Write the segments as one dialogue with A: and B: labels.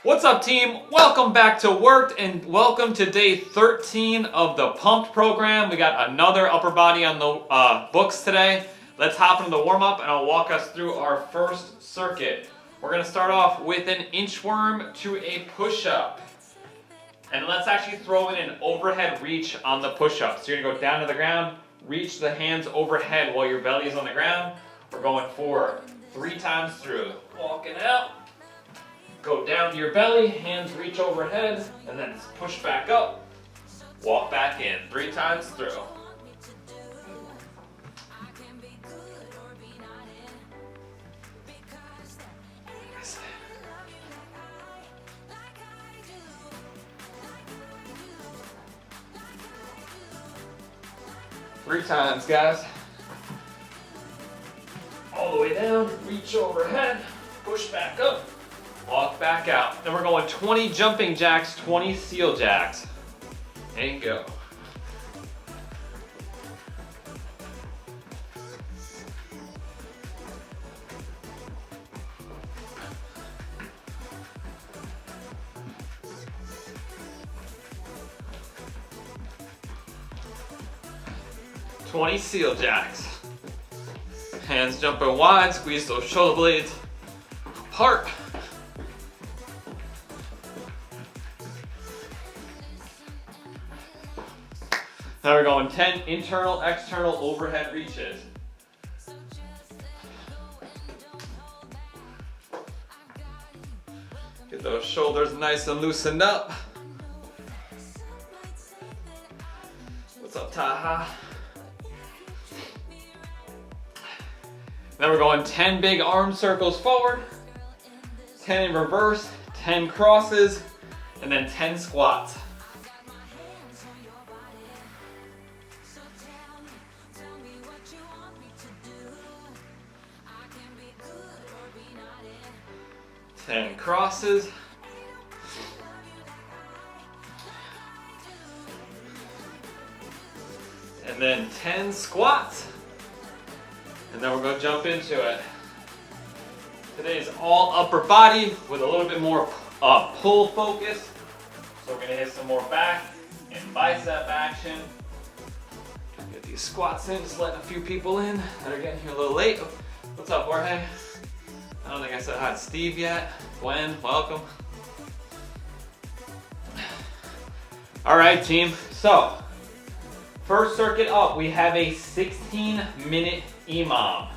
A: What's up, team? Welcome back to Werkd and welcome to day 13 of the pumped program. We got another upper body on the books today. Let's hop into the warm-up and I'll walk us through our first circuit. We're going to start off with an inchworm to a push-up. And let's actually throw in an overhead reach on the push-up. So you're going to go down to the ground, reach the hands overhead while your belly is on the ground. We're going for 3 times through. Walking out. Go down to your belly, hands reach overhead, and then push back up. Walk back in, 3 times through. Three times, guys. All the way down, reach overhead, push back up. Walk back out. Then we're going 20 jumping jacks, 20 seal jacks. And go. Seal jacks. Hands jumping wide, squeeze those shoulder blades apart. Now we're going 10 internal, external overhead reaches. Get those shoulders nice and loosened up. What's up, Taha? Then we're going 10 big arm circles forward, 10 in reverse, 10 crosses, and then 10 squats. Crosses. And then 10 squats. And then we're going to jump into it. Today is all upper body with a little bit more pull focus. So we're going to hit some more back and bicep action. Get these squats in, just letting a few people in that are getting here a little late. What's up, Jorge? I don't think I said hi to Steve yet. Gwen, welcome. All right, team. So, first circuit up, we have a 16-minute EMOM.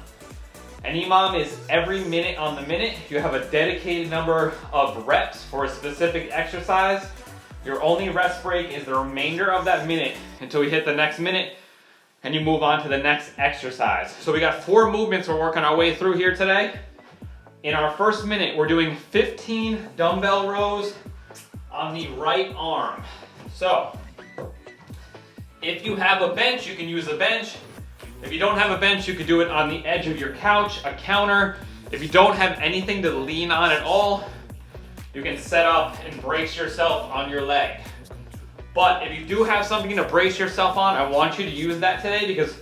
A: An EMOM is every minute on the minute. You have a dedicated number of reps for a specific exercise. Your only rest break is the remainder of that minute until we hit the next minute and you move on to the next exercise. So we got 4 movements we're working our way through here today. In our first minute, we're doing 15 dumbbell rows on the right arm. So, if you have a bench, you can use a bench. If you don't have a bench, you could do it on the edge of your couch, a counter. If you don't have anything to lean on at all, you can set up and brace yourself on your leg. But if you do have something to brace yourself on, I want you to use that today because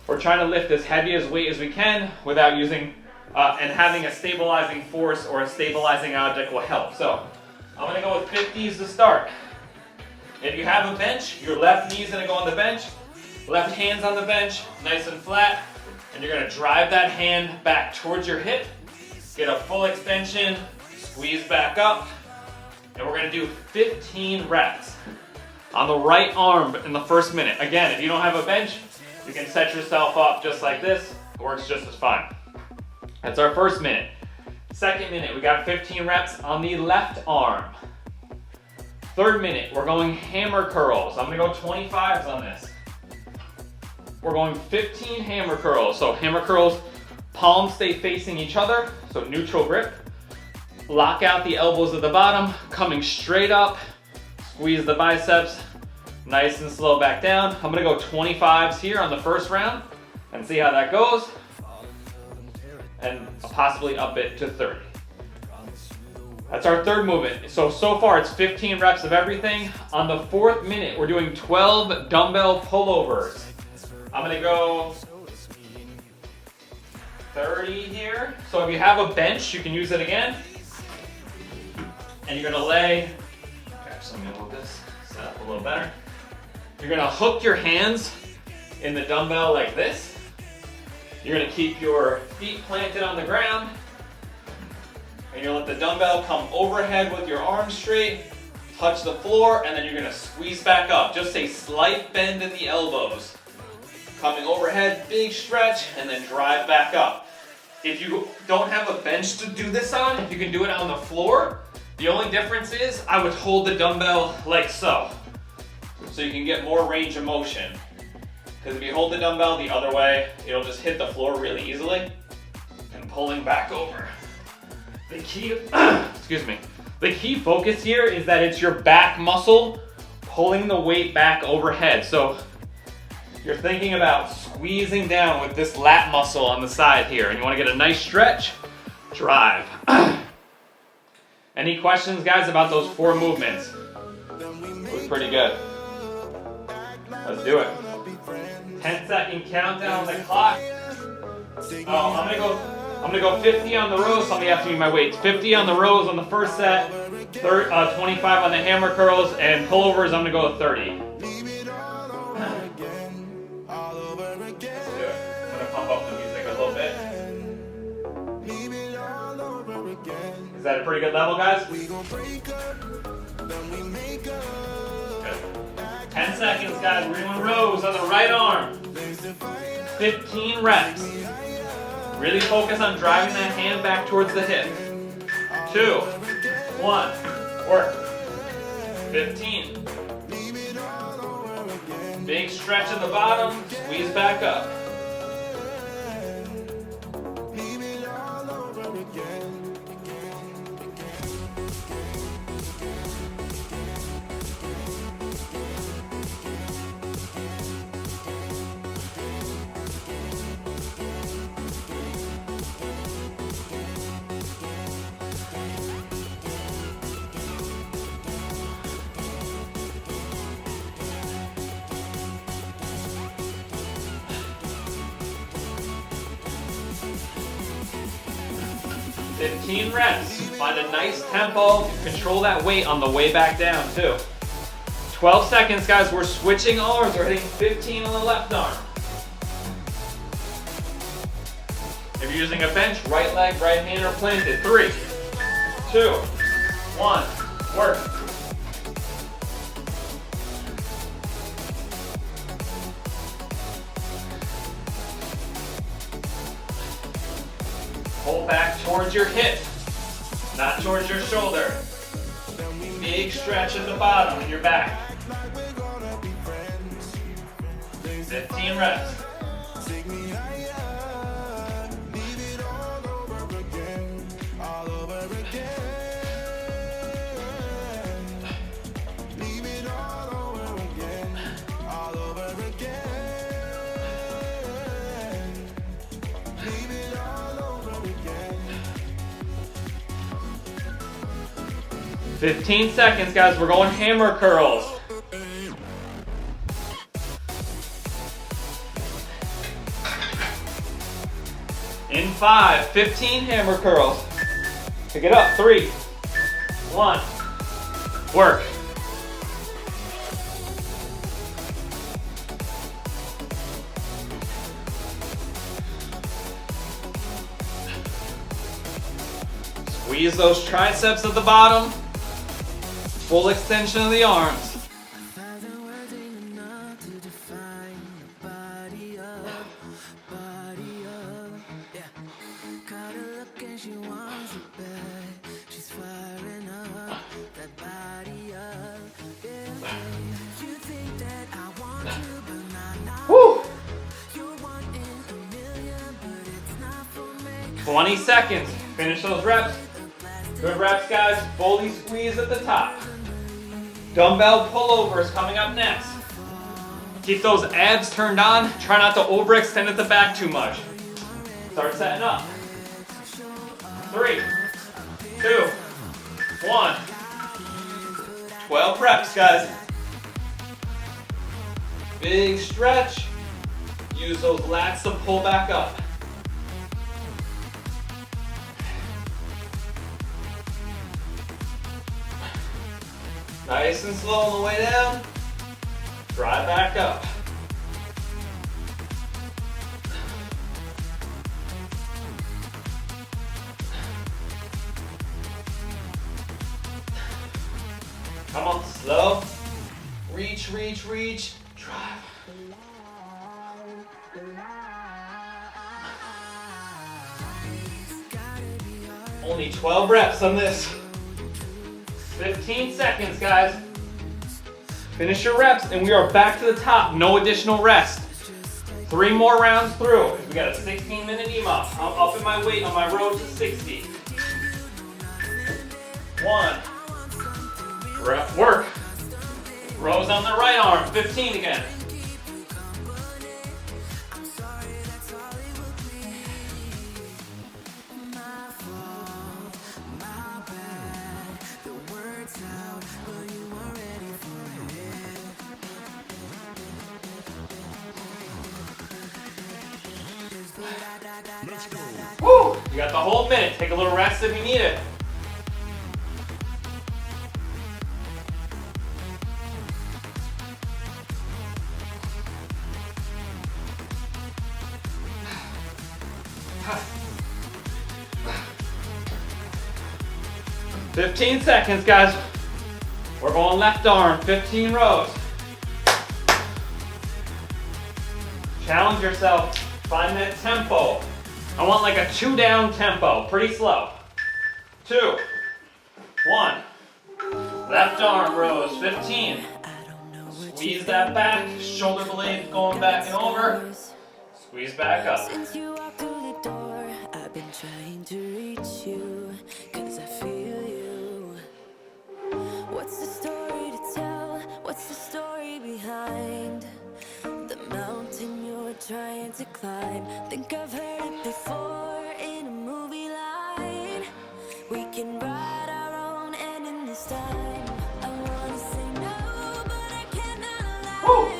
A: we're trying to lift as heavy as weight as we can without using and having a stabilizing force or a stabilizing object will help. So I'm going to go with 50s to start. If you have a bench, your left knee is going to go on the bench, left hand's on the bench, nice and flat, and you're going to drive that hand back towards your hip, get a full extension, squeeze back up, and we're going to do 15 reps on the right arm in the first minute. Again, if you don't have a bench, you can set yourself up just like this. It works just as fine. That's our first minute. Second minute, we got 15 reps on the left arm. Third minute, we're going hammer curls. I'm gonna go 25s on this. We're going 15 hammer curls. So hammer curls, palms stay facing each other, so neutral grip. Lock out the elbows at the bottom, coming straight up. Squeeze the biceps, nice and slow back down. I'm gonna go 25s here on the first round and see how that goes. And possibly up it to 30. That's our third movement. So far it's 15 reps of everything. On the 4th minute, we're doing 12 dumbbell pullovers. I'm gonna go 30 here. So if you have a bench, you can use it again. And you're gonna lay, actually I'm gonna hold this set up a little better. You're gonna hook your hands in the dumbbell like this. You're gonna keep your feet planted on the ground. And you're gonna let the dumbbell come overhead with your arms straight, touch the floor, and then you're gonna squeeze back up. Just a slight bend in the elbows. Coming overhead, big stretch, and then drive back up. If you don't have a bench to do this on, you can do it on the floor. The only difference is I would hold the dumbbell like so you can get more range of motion. Because if you hold the dumbbell the other way, it'll just hit the floor really easily. And pulling back over. The key, excuse me. The key focus here is that it's your back muscle pulling the weight back overhead. So you're thinking about squeezing down with this lat muscle on the side here. And you want to get a nice stretch, drive. Any questions, guys, about those 4 movements? It was pretty good. Let's do it. 10-second countdown on the clock. Oh, I'm gonna go 50 on the rows. Somebody asked me my weights. 50 on the rows on the first set, 25 on the hammer curls, and pullovers, I'm gonna go with 30. Let's do it. I'm gonna pump up the music a little bit. Is that a pretty good level, guys? Good. 10 seconds, guys. We're doing rows on the right arm. 15 reps. Really focus on driving that hand back towards the hip. 2, 1, work. 15. Big stretch at the bottom, squeeze back up. $15 reps. Find a nice tempo. Control that weight on the way back down too. 12 seconds, guys. We're switching arms. We're hitting 15 on the left arm. If you're using a bench, right leg, right hand are planted. 3, 2, 1, work. Pull back towards your hip, not towards your shoulder. Big stretch at the bottom in your back. 15 reps. $15 seconds, guys. We're going hammer curls. In 5, 15 hammer curls. Pick it up. 3, 1, work. Squeeze those triceps at the bottom. Full extension of the arms. Woo! 20 seconds. Finish those reps. Good reps, guys. Fully squeeze at the top. Dumbbell pullovers coming up next. Keep those abs turned on. Try not to overextend at the back too much. Start setting up. 3, 2, 1. 12 reps, guys. Big stretch. Use those lats to pull back up. Nice and slow on the way down. Drive back up. Come on, slow. Reach, reach, reach. Drive. Only 12 reps on this. 15 seconds, guys. Finish your reps, and we are back to the top. No additional rest. 3 more rounds through. We got a 16-minute EMOM. I'm upping my weight on my road to 60. 1. Work. Rows on the right arm. 15 again. Woo! You got the whole minute. Take a little rest if you need it. "15 seconds, guys. We're going left arm, 15 rows. Challenge yourself. Find that tempo. I want like a 2 down tempo, pretty slow. 2, 1. Left arm rows, 15. Squeeze that back, shoulder blade going back and over. Squeeze back up.
B: Since you walked through the door, I've been trying to reach you, 'cause I feel you. What's the story to tell? What's the story behind the mountain you're trying to climb? Think I've heard it before in a movie line. We can write our own ending this time. I wanna say no, but I cannot lie.
A: Woo!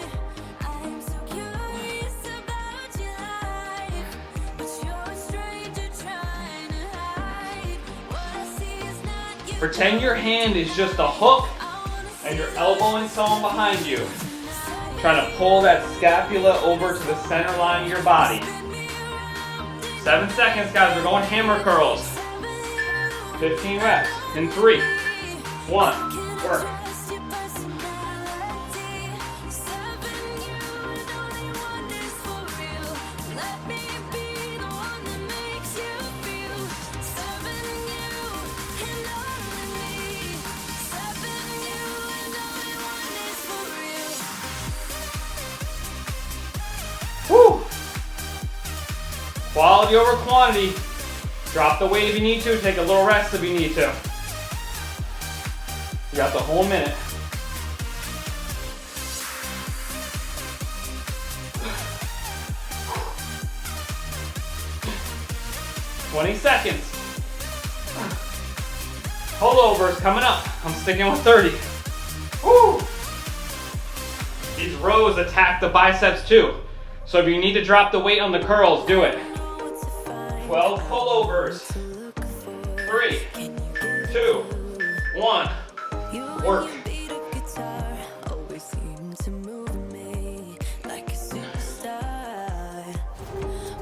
B: I am so curious about your life, but you're a stranger trying to hide. What I see is not you.
A: Pretend your hand is just a hook and you're elbowing someone behind you. Trying to pull that scapula over to the center line of your body. 7 seconds, guys. We're going hammer curls. 15 reps in 3, 1, work. Woo! Quality over quantity. Drop the weight if you need to. Take a little rest if you need to. You got the whole minute. "20 seconds. Pullovers coming up. I'm sticking with 30. Woo! These rows attack the biceps too. So if you need to drop the weight on the curls, do it. 12 pullovers. 3, 2, 1. Work.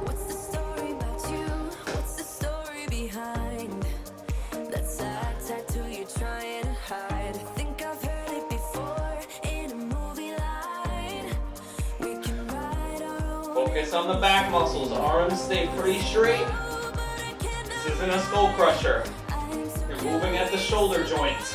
B: What's the story about you? What's the story behind that sad tattoo you're trying to hide? I think I've heard it before in a movie line. We can write our own.
A: Focus on the back muscles. Arms stay pretty straight. This isn't a skull crusher. You're moving at the shoulder joints.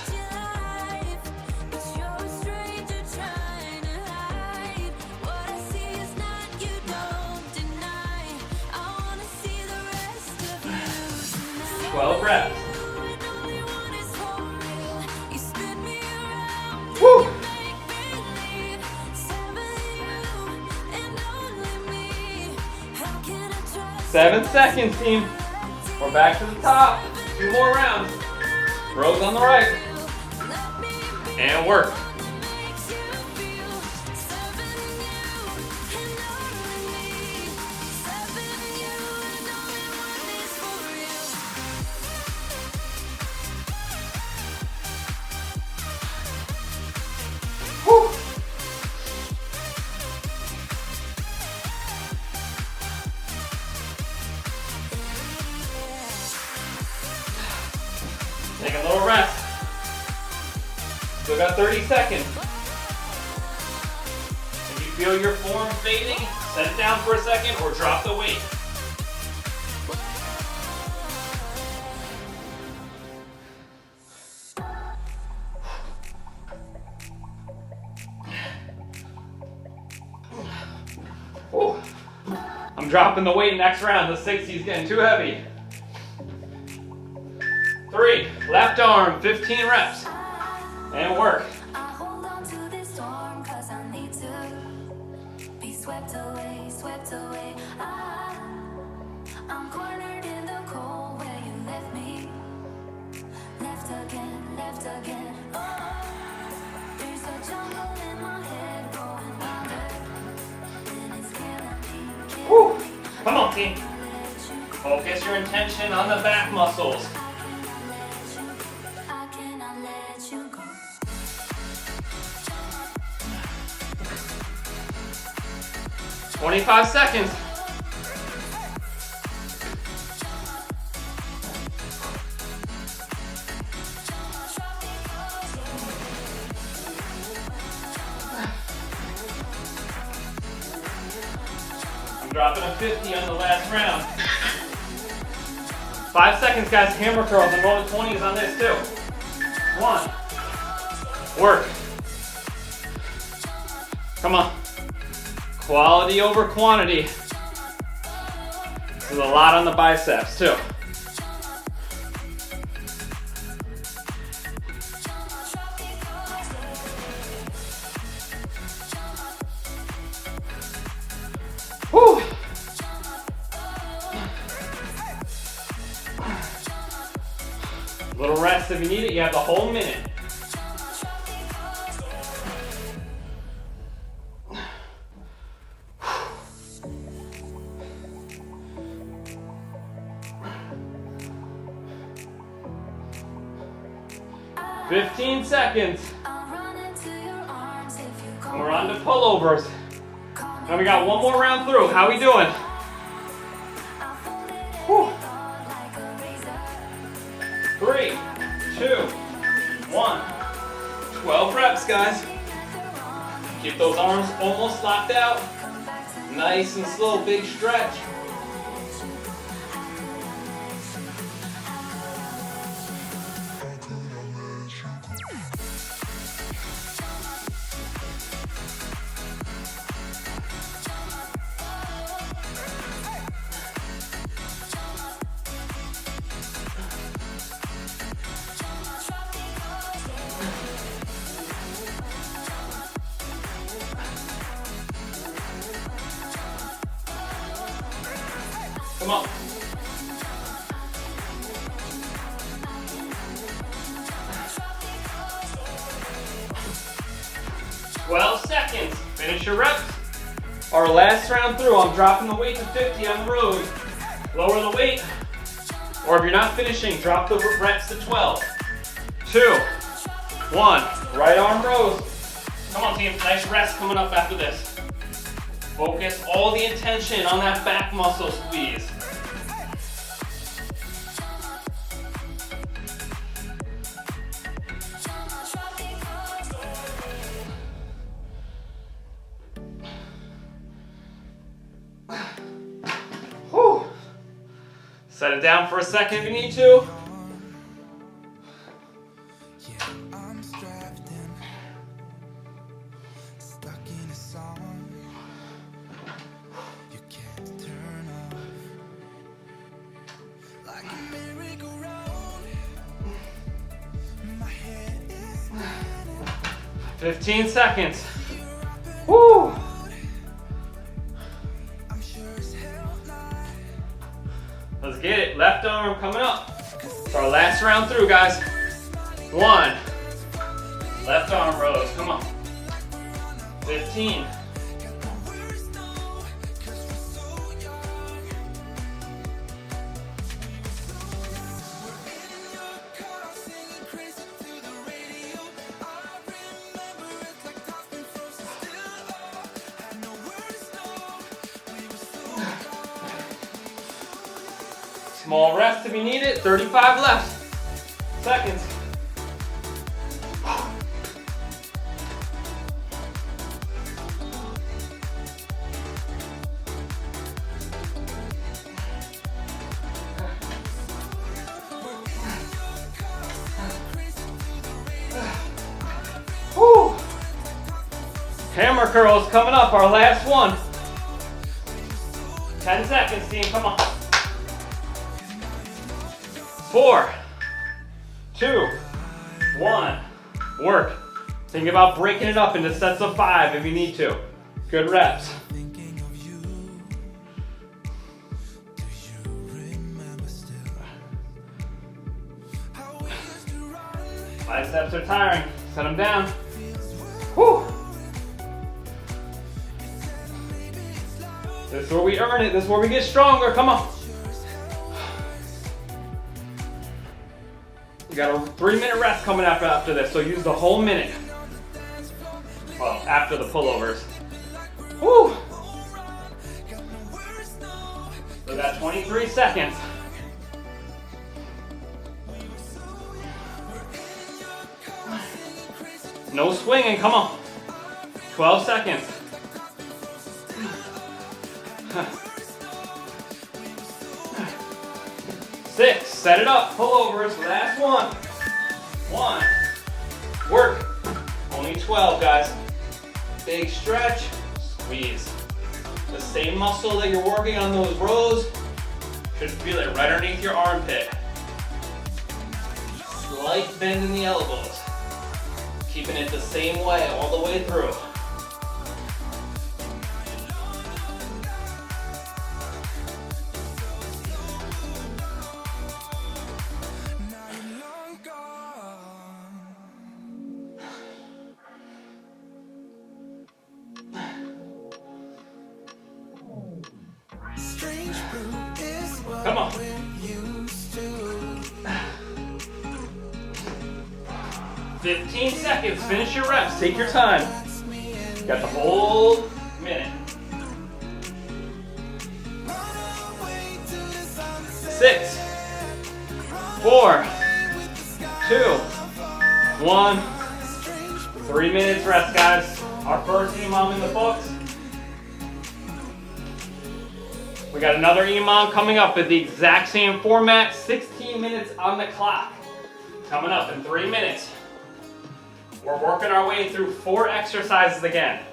B: But you're a stranger trying to hide. What I see is not you, don't deny. I wanna see the rest of you.
A: 12 reps.
B: And only one is for real. You spin me around,
A: Woo!
B: make believe. 7 you and only me. How can I trust
A: 7 seconds, team. We're back to the top. 2 more rounds. Rows on the right. And work. Still got 30 seconds. If you feel your form fading, set it down for a second or drop the weight. Whew. I'm dropping the weight next round. The 60 is getting too heavy. 3, left arm, 15 reps. And work.
B: I hold on to this storm 'cause I need to be swept away, swept away. I'm cornered in the cold where you left me. Left again, left again. Oh, there's a jungle in my head going under. And it's killing me.
A: Woo. Come on, team. Focus your intention on the back muscles.
B: I cannot let you go.
A: 25 seconds. I'm dropping a 50 on the last round. 5 seconds, guys. Hammer curls and roll the 20s on this too. 1. Work. Come on. Quality over quantity. This is a lot on the biceps too. Whew. Little rest if you need it. You have the whole minute. $15 seconds. And we're on to pullovers. Now we got one more round through. How we doing? Whew. 3, 2, 1. 12 reps, guys. Keep those arms almost locked out. Nice and slow, big stretch. Come on. $12 seconds. Finish your reps. Our last round through, I'm dropping the weight to 50 on the road. Lower the weight. Or if you're not finishing, drop the reps to 12. 2, 1. Right arm rows. Come on, team. Nice rest coming up after this. Focus all the attention on that back muscle squeeze. Whew. Set it down for a second if you need to.
B: My
A: 15 seconds. Woo! Let's get it. Left arm coming up. It's our last round through, guys. 1. Left arm rows. Come on. 15. Small rest if you need it. 35 left. Seconds. Hammer curls coming up, our last one. 10 seconds, team, come on. 4, 2, 1. Work. Think about breaking it up into sets of 5 if you need to. Good reps. Biceps are tiring. Set them down. Whew. This is where we earn it. This is where we get stronger. Come on. You got a 3-minute rest coming after this, so use the whole minute. Well, after the pullovers. Woo! So got 23 seconds. No swinging, come on. 12 seconds. 6, set it up, pullovers, last one. 1, work. Only 12, guys. Big stretch, squeeze. The same muscle that you're working on those rows, should feel it right underneath your armpit. Slight bend in the elbows. Keeping it the same way all the way through. Come on. 15 seconds, finish your reps, take your time. Got the whole minute. 6, 4, 2, 1. 3 minutes rest, guys. Our first EMOM in the books. We got another EMOM coming up with the exact same format, 16 minutes on the clock. Coming up in 3 minutes. We're working our way through 4 exercises again.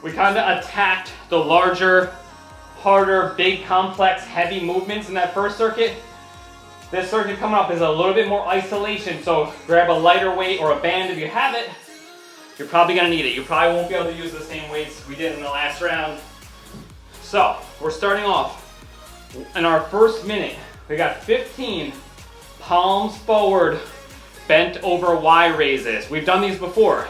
A: We kind of attacked the larger, harder, big, complex, heavy movements in that first circuit. This circuit coming up is a little bit more isolation, so grab a lighter weight or a band if you have it. You're probably gonna need it. You probably won't be able to use the same weights we did in the last round. So, we're starting off. In our first minute, we got 15 palms forward, bent over Y raises. We've done these before.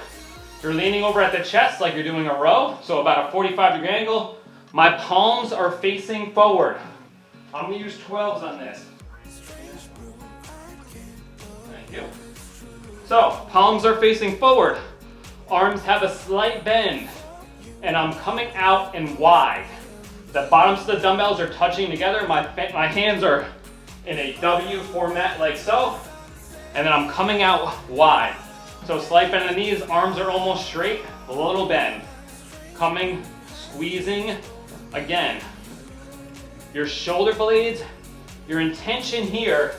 A: You're leaning over at the chest like you're doing a row, so about a 45-degree angle. My palms are facing forward. I'm gonna use 12s on this. Thank you. So, palms are facing forward. Arms have a slight bend, and I'm coming out and wide. The bottoms of the dumbbells are touching together. My hands are in a W format like so, and then I'm coming out wide. So slight bend in the knees, arms are almost straight, a little bend. Coming, squeezing, again. Your shoulder blades, your intention here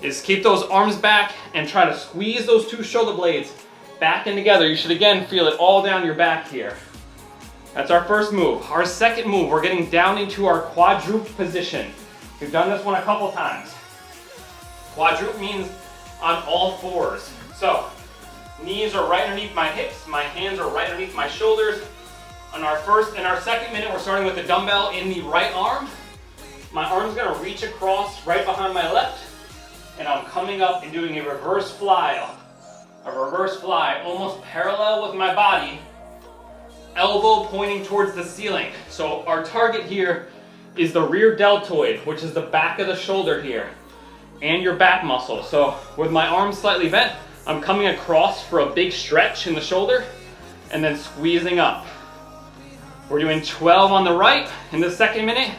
A: is keep those arms back and try to squeeze those 2 shoulder blades back in together. You should again feel it all down your back here. That's our first move. Our second move, we're getting down into our quadruped position. We've done this one a couple times. Quadruped means on all 4s. So, knees are right underneath my hips, my hands are right underneath my shoulders. In our second minute, we're starting with the dumbbell in the right arm. My arm's gonna reach across right behind my left, and I'm coming up and doing a reverse fly. A reverse fly, almost parallel with my body, elbow pointing towards the ceiling. So our target here is the rear deltoid, which is the back of the shoulder here, and your back muscle. So with my arms slightly bent, I'm coming across for a big stretch in the shoulder, and then squeezing up. We're doing 12 on the right in the second minute.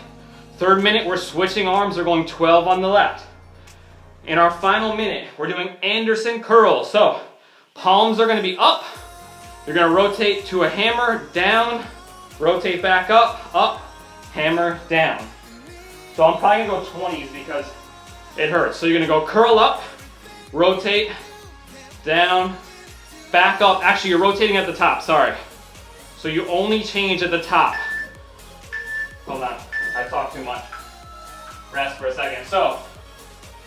A: Third minute, we're switching arms, we're going 12 on the left. In our final minute, we're doing Anderson curls. So palms are gonna be up. You're gonna rotate to a hammer, down, rotate back up, hammer, down. So I'm probably gonna go 20s because it hurts. So you're gonna go curl up, rotate, down, back up. Actually, you're rotating at the top, sorry. So you only change at the top. Hold on, I talked too much. Rest for a second. So,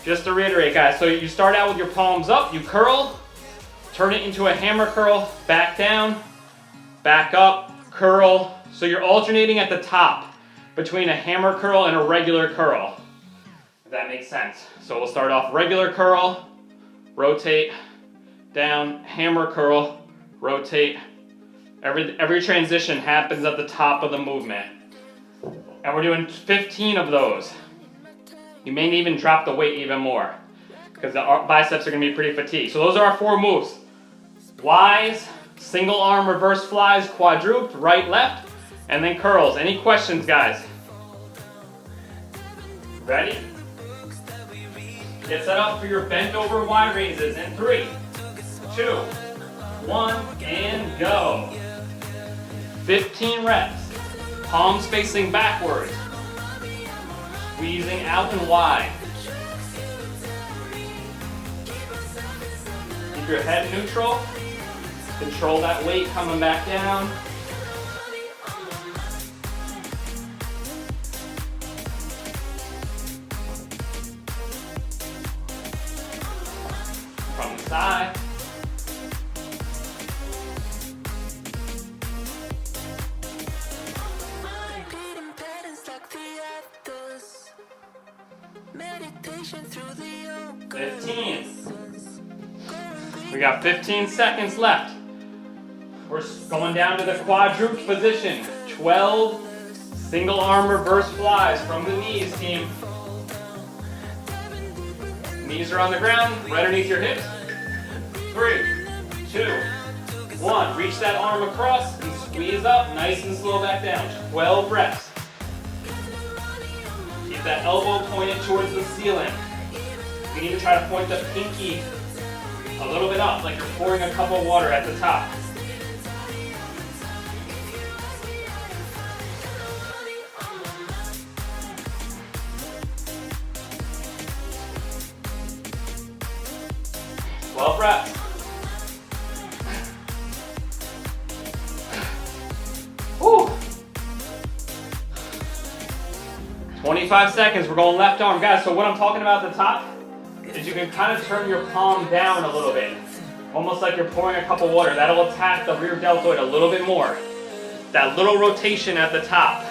A: just to reiterate, guys, so you start out with your palms up, you curl, turn it into a hammer curl, back down, back up, curl. So you're alternating at the top between a hammer curl and a regular curl, if that makes sense. So we'll start off regular curl, rotate, down, hammer curl, rotate. Every transition happens at the top of the movement. And we're doing 15 of those. You may even drop the weight even more because the biceps are gonna be pretty fatigued. So those are our 4 moves. Y's, single arm reverse flies, quadruped, right, left, and then curls. Any questions, guys? Ready? Get set up for your bent over Y raises in 3, 2, 1, and go. 15 reps. Palms facing backwards. Squeezing out and wide. Keep your head neutral. Control that weight coming back down. From the side. We got 15 seconds left. We're going down to the quadruped position. 12 single arm reverse flies from the knees, team. Knees are on the ground, right underneath your hips. 3, 2, 1. Reach that arm across and squeeze up, nice and slow back down. 12 reps. Keep that elbow pointed towards the ceiling. You need to try to point the pinky a little bit up, like you're pouring a cup of water at the top. Well reps. Woo. 25 seconds, we're going left arm. Guys, so what I'm talking about at the top is you can kind of turn your palm down a little bit. Almost like you're pouring a cup of water. That'll attack the rear deltoid a little bit more. That little rotation at the top.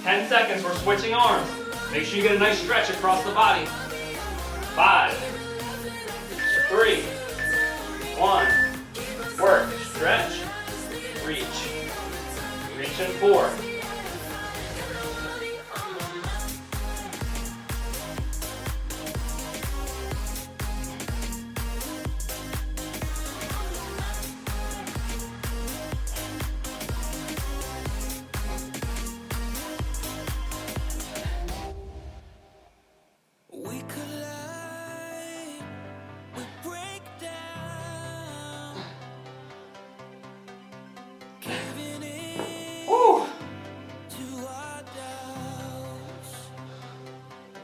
A: 10 seconds, we're switching arms. Make sure you get a nice stretch across the body. 5, 3, 1. Work, stretch, reach. Reach in 4.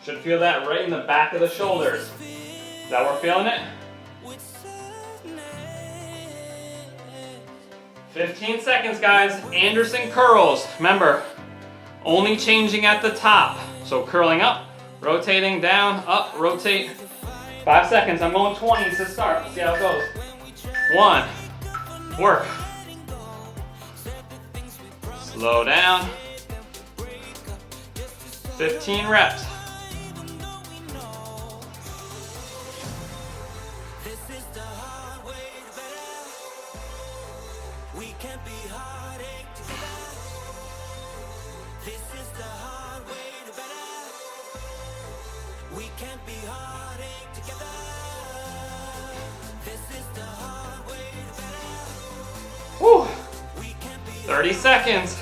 A: Should feel that right in the back of the shoulders. Is that we're feeling it? 15 seconds, guys. Anderson curls. Remember, only changing at the top. So curling up, rotating down, up, rotate. 5 seconds. I'm going 20 to start. Let's see how it goes. 1. Work. Slow down. 15 reps. Woo. 30 seconds.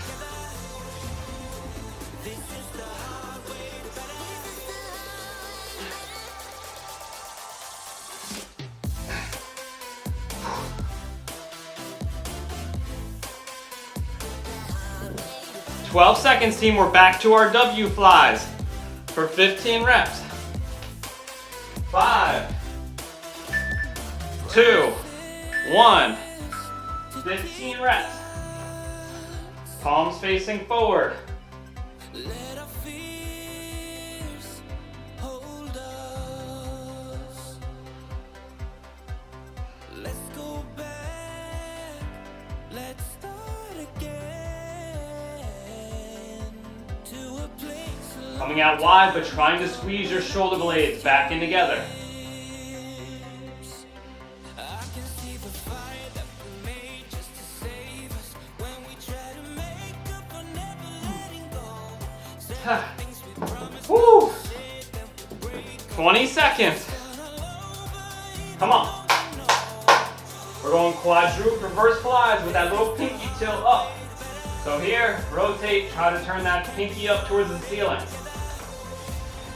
A: "12 seconds, team. We're back to our W flies for 15 reps. 5, 2, 1. 15 reps. Palms facing forward.
B: Let our fears hold us. Let's go back. Let's start again to a place.
A: Coming out wide, but trying to squeeze your shoulder blades back in together.
B: I can see the fire that we made just to save us when we try to make up for never letting go. Things we promised.
A: Woo! 20 seconds. Come on. We're going quadruped reverse flies with that little pinky tilt up. So here, rotate, try to turn that pinky up towards the ceiling.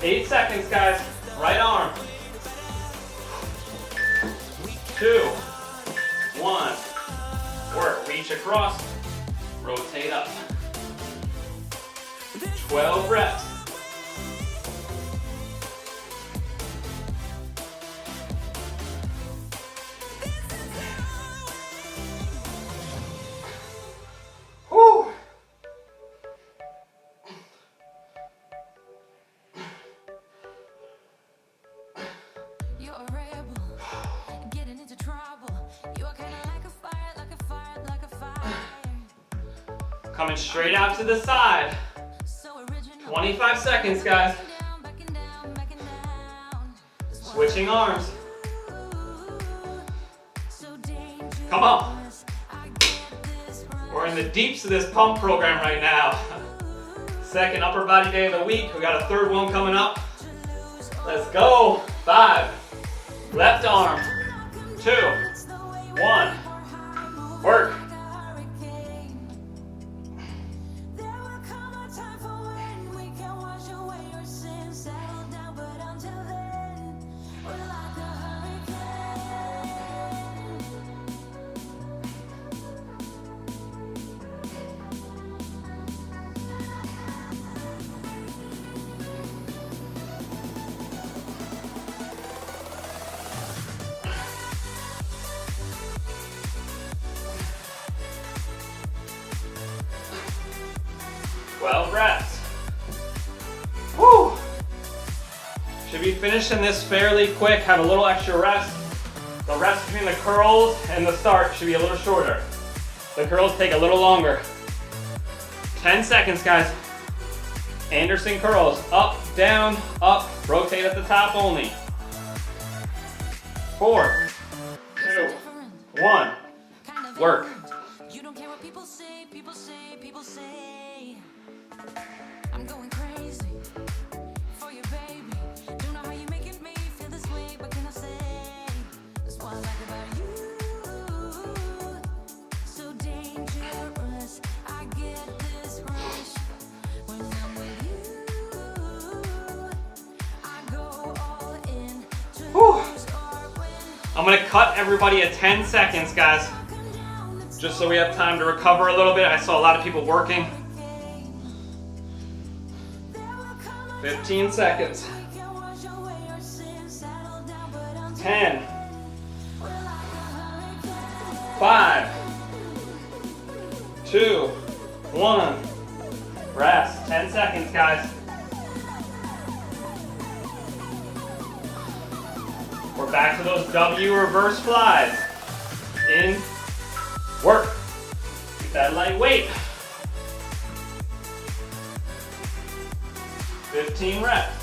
A: 8 seconds, guys. Right arm. 2, 1. Work. Reach across. Rotate up. 12 reps. Whew.
B: You're a rebel, getting into trouble. You're kind of like a fire, like a fire, like a fire.
A: Coming straight out to the side.
B: So original.
A: 25 seconds, guys.
B: Backing down, backing down.
A: Switching arms.
B: So dangerous.
A: Come on.
B: I get this rush.
A: We're in the deeps of this pump program right now. Second upper body day of the week. We got a third one coming up. Let's go. 5. Left arm. 2, 1. Work.
B: There will come a time for when we can wash away your sins, settle down, but until then, we're like a hurricane.
A: 12 reps. Woo! Should be finishing this fairly quick. Have a little extra rest. The rest between the curls and the start should be a little shorter. The curls take a little longer. 10 seconds, guys. Anderson curls. Up, down, up. Rotate at the top only. 4, 2, 1. Work.
B: You don't care what people say, people say, people say. I'm going crazy for you, baby. Don't know how you making me feel this way, but can I say that's what I like about you? So dangerous, I get this rush when I'm with you. I go all in to
A: Whew.
B: lose or win.
A: I'm gonna cut everybody at 10 seconds, guys. Just so we have time to recover a little bit. I saw a lot of people working. 15 seconds. 10. 5. 2. 1. Rest. 10 seconds, guys. We're back to those W reverse flies. In. Work. Keep that lightweight. 15 reps.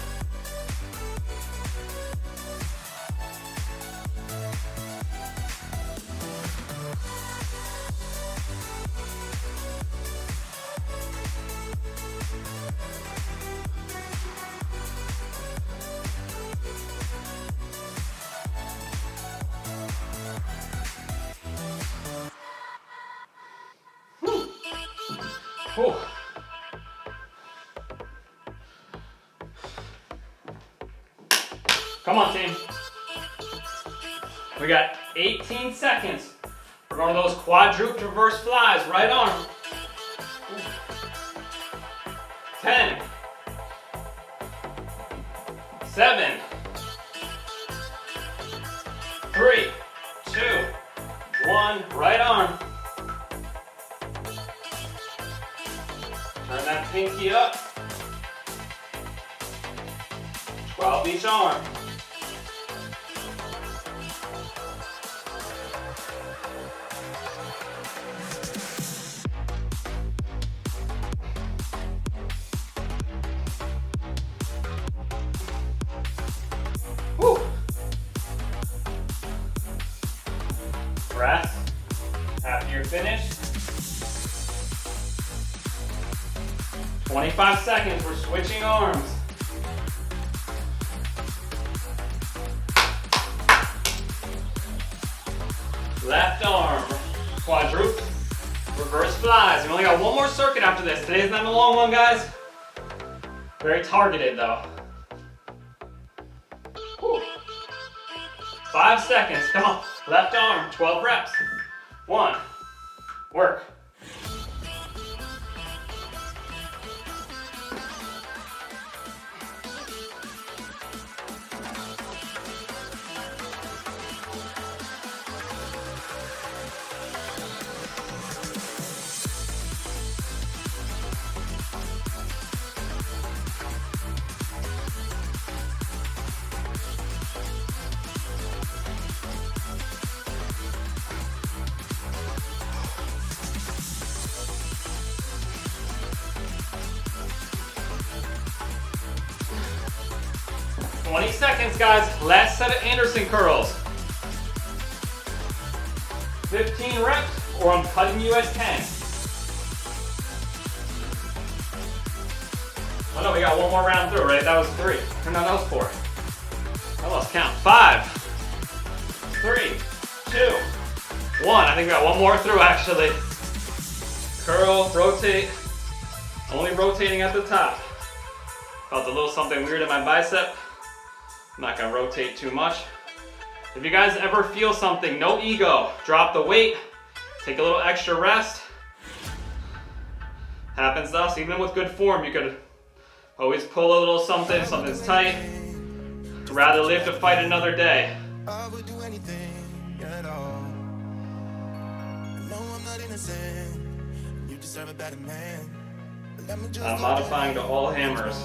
A: Whew. Come on, team. We got 18 seconds. We're going to those quadruped reverse flies. Right arm. 10. 7. 3, 2, 1, right arm. Turn that pinky up. 12 each arm. Woo. Rest after you're finished. 25 seconds, we're switching arms. Left arm, quadruple, reverse flies. We only got one more circuit after this. Today's not a long one, guys. Very targeted though. Whew. 5 seconds, come on. Left arm, 12 reps. 1, work. Twenty seconds, guys. Last set of Anderson curls. 15 reps, or I'm cutting you at 10. Oh no, we got one more round through, right? That was 3. Or no, that was 4. I lost count. 5, 3, 2, 1. I think we got one more through, actually. Curl, rotate. Only rotating at the top. Felt a little something weird in my bicep. I'm not gonna rotate too much. If you guys ever feel something, no ego. Drop the weight, take a little extra rest. Happens to us, even with good form, you could always pull a little something, something's tight. Rather live to fight another day.
C: I would do anything at all. No, I'm not innocent. You deserve a better man. Let me just
A: I'm modifying to all hammers.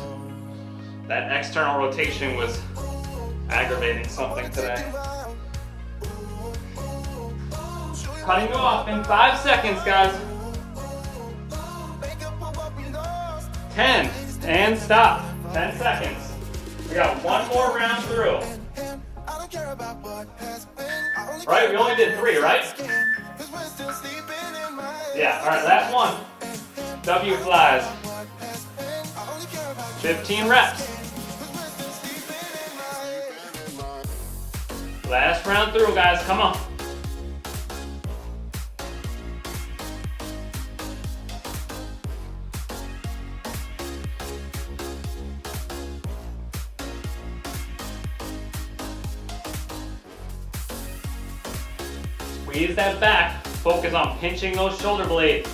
A: That external rotation was aggravating something today. Cutting you off in 5 seconds, guys. 10, and stop. 10 seconds. We got one more round through. Right, we only did 3, right? Yeah, all right, last one. W flies. 15 reps. Last round through, guys, come on. Squeeze that back. Focus on pinching those shoulder blades.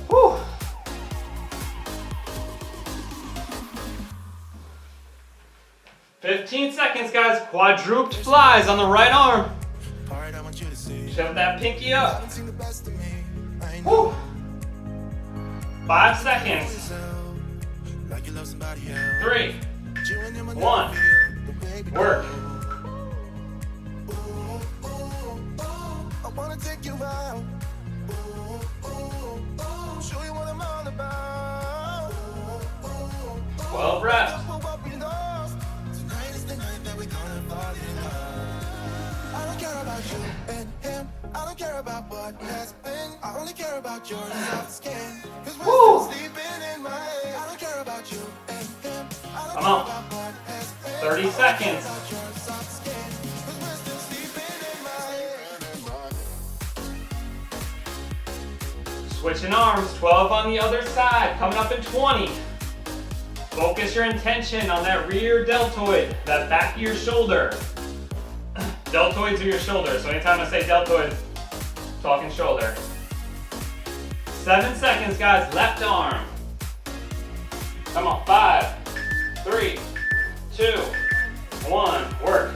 A: Whew. 15 seconds, guys. Quadruped flies on the right arm. Shove that pinky up. Whew. 5 seconds. 3, 1, work.
C: I wanna take you out. Show you what I'm all about.
A: 12 reps.
C: Tonight is the night that we're gonna fall in love. I don't care about you and him. I don't care about what has been. I only care about your soft skin. 'Cause we're still sleeping in my head. I don't care about you and him. I don't
A: Come
C: care
A: on.
C: about what has been.
A: 30 seconds.
C: About your soft skin. 'Cause we're still sleeping in my head.
A: Switching arms, 12 on the other side, coming up in 20. Focus your intention on that rear deltoid, that back of your shoulder. Deltoids are your shoulder, so anytime I say deltoid, talking shoulder. 7 seconds, guys, left arm. Come on, 5, 3, 2, 1, work.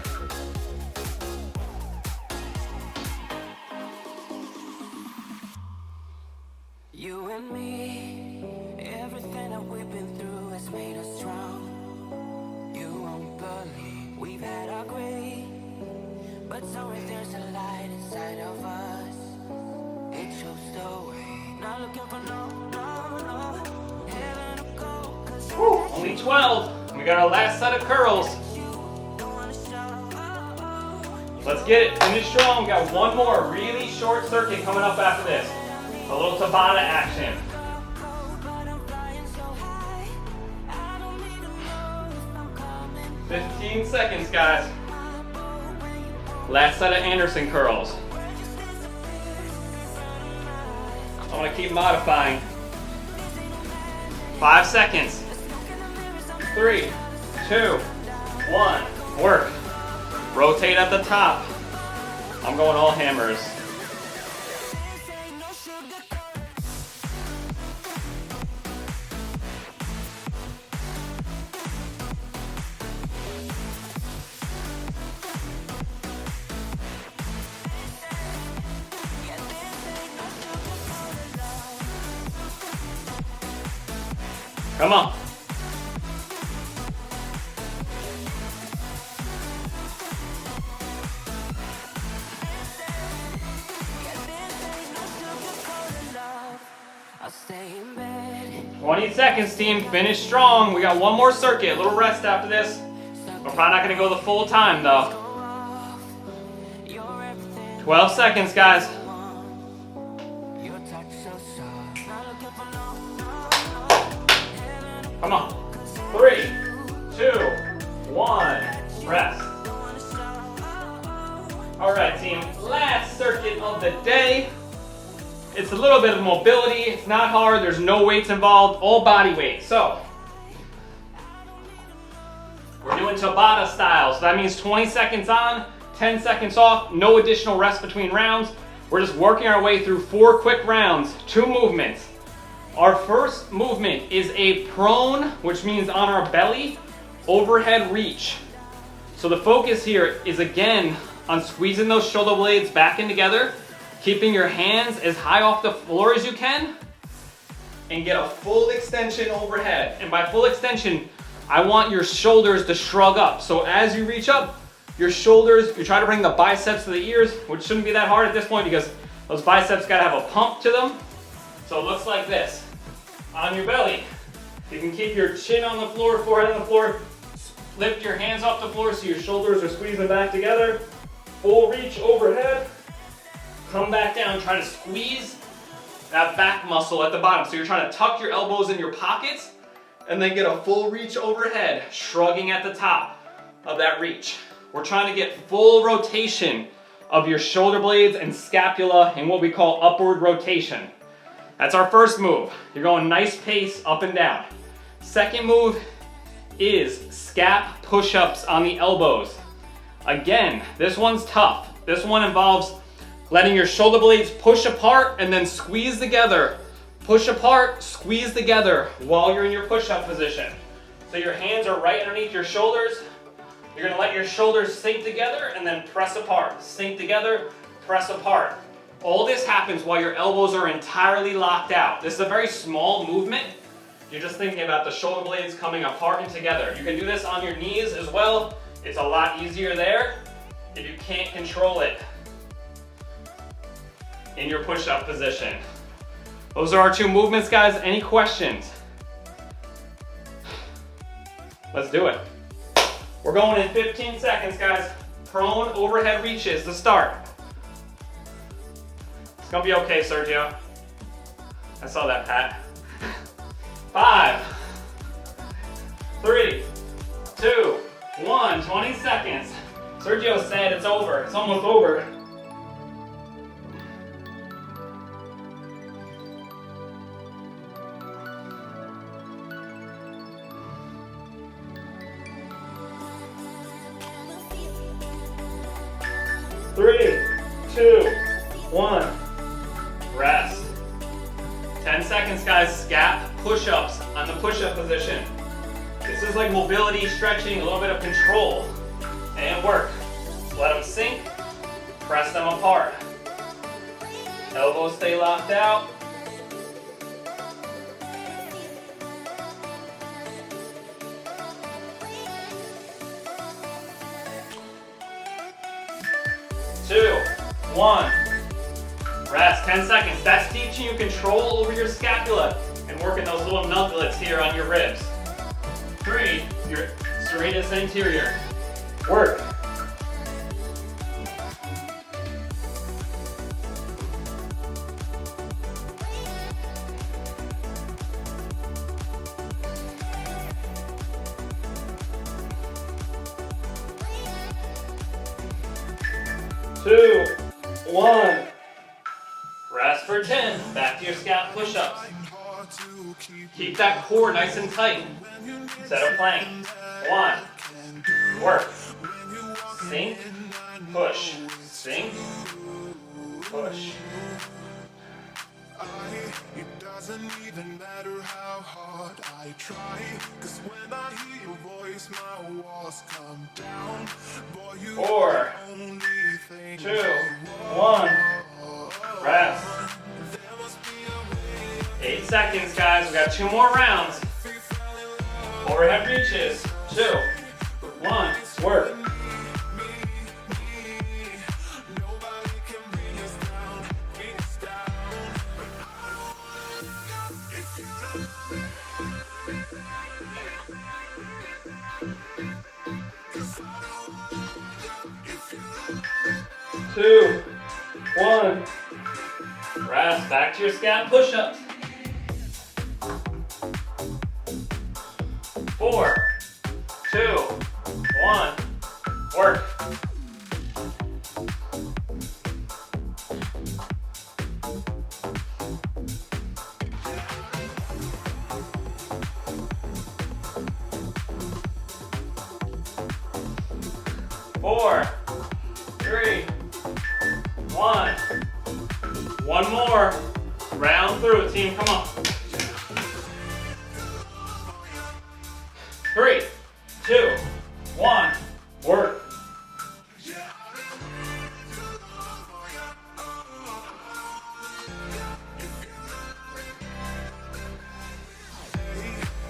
B: You and me, everything that we've been through has made us strong. You won't believe we've had our gray, but somewhere there's a light inside of us. It shows the way. Not looking for no heaven to go.
A: Woo, only 12. We got our last set of curls. Let's get it. Finish strong. We got one more really short circuit coming up after this. A little Tabata action. 15 seconds, guys. Last set of Anderson curls. I want to keep modifying. 5 seconds. 3, 2, 1. Work. Rotate at the top. I'm going all hammers. Come on.
B: I'll stay in bed.
A: 20 seconds, team. Finish strong. We got one more circuit. A little rest after this. We're probably not going to go the full time, though. 12 seconds, guys. Come on. 3, 2, 1. Rest. All right, team. Last circuit of the day. It's a little bit of mobility. It's not hard. There's no weights involved. All body weight. So we're doing Tabata style. So that means 20 seconds on, 10 seconds off. No additional rest between rounds. We're just working our way through 4 quick rounds, 2 movements. Our first movement is a prone, which means on our belly, overhead reach. So the focus here is again on squeezing those shoulder blades back in together, keeping your hands as high off the floor as you can, and get a full extension overhead. And by full extension, I want your shoulders to shrug up. So as you reach up, your shoulders, you try to bring the biceps to the ears, which shouldn't be that hard at this point because those biceps gotta have a pump to them. So it looks like this. On your belly, you can keep your chin on the floor, forehead on the floor, lift your hands off the floor so your shoulders are squeezing back together. Full reach overhead. Come back down, try to squeeze that back muscle at the bottom. So you're trying to tuck your elbows in your pockets and then get a full reach overhead, shrugging at the top of that reach. We're trying to get full rotation of your shoulder blades and scapula in what we call upward rotation. That's our first move. You're going nice pace up and down. Second move is scap push-ups on the elbows. Again, this one's tough. This one involves letting your shoulder blades push apart and then squeeze together. Push apart, squeeze together while you're in your push-up position. So your hands are right underneath your shoulders. You're gonna let your shoulders sink together and then press apart. Sink together, press apart. All this happens while your elbows are entirely locked out. This is a very small movement. You're just thinking about the shoulder blades coming apart and together. You can do this on your knees as well. It's a lot easier there if you can't control it in your push-up position. Those are our 2 movements, guys. Any questions? Let's do it. We're going in 15 seconds, guys. Prone overhead reaches to start. It's gonna be okay, Sergio. I saw that, Pat. 5, 3, 2, 1. 20 seconds. Sergio said it's over. It's almost over. Three, 2, 1. Rest. 10 seconds, guys. Scap push-ups on the push-up position. This is like mobility, stretching, a little bit of control. And work. Let them sink. Press them apart. Elbows stay locked out. Two, one. Rest, 10 seconds. That's teaching you control over your scapula and working those little knucklets here on your ribs. 3, your serratus anterior. Work. 2, 1. Rest for 10. Back to your scap push-ups. Keep that core nice and tight. Set a plank. 1. Work. Sink. Push. Sink. Push.
C: It doesn't even matter how hard I try, 'cause when I hear your voice, my walls come down. Boy, you
A: 4, 2, 1. Rest. 8 seconds, guys. We got 2 more rounds. Overhead reaches. 2, 1. Work. Two, 1. Rest. Back to your scap push-ups. 4, 2, 1. Work. Four, 3, 1. One more. Round through it, team. Come on. 3, 2, 1. Work.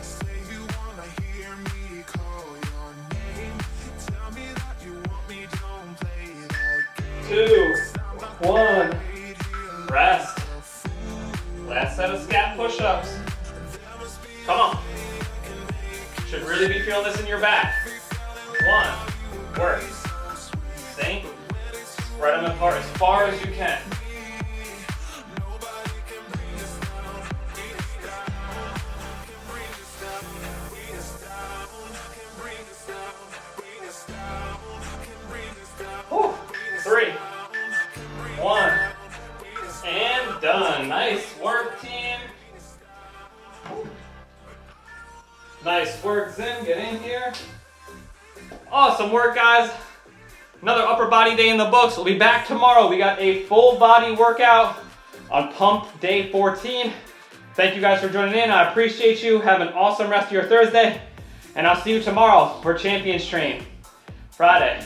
C: say you wanna hear me call your name. Tell me that you want me, don't play that game.
A: 2, 1. Rest. Last set of scap push-ups. Come on. Should really be feeling this in your back. 1. Work. Sink. Spread them apart as far as you can. Whew. 3, 1. And done. Nice work, team. Nice work, Zim. Get in here. Awesome work, guys. Another upper body day in the books. We'll be back tomorrow. We got a full body workout on pump day 14. Thank you guys for joining in. I appreciate you. Have an awesome rest of your Thursday. And I'll see you tomorrow for Champions Train Friday.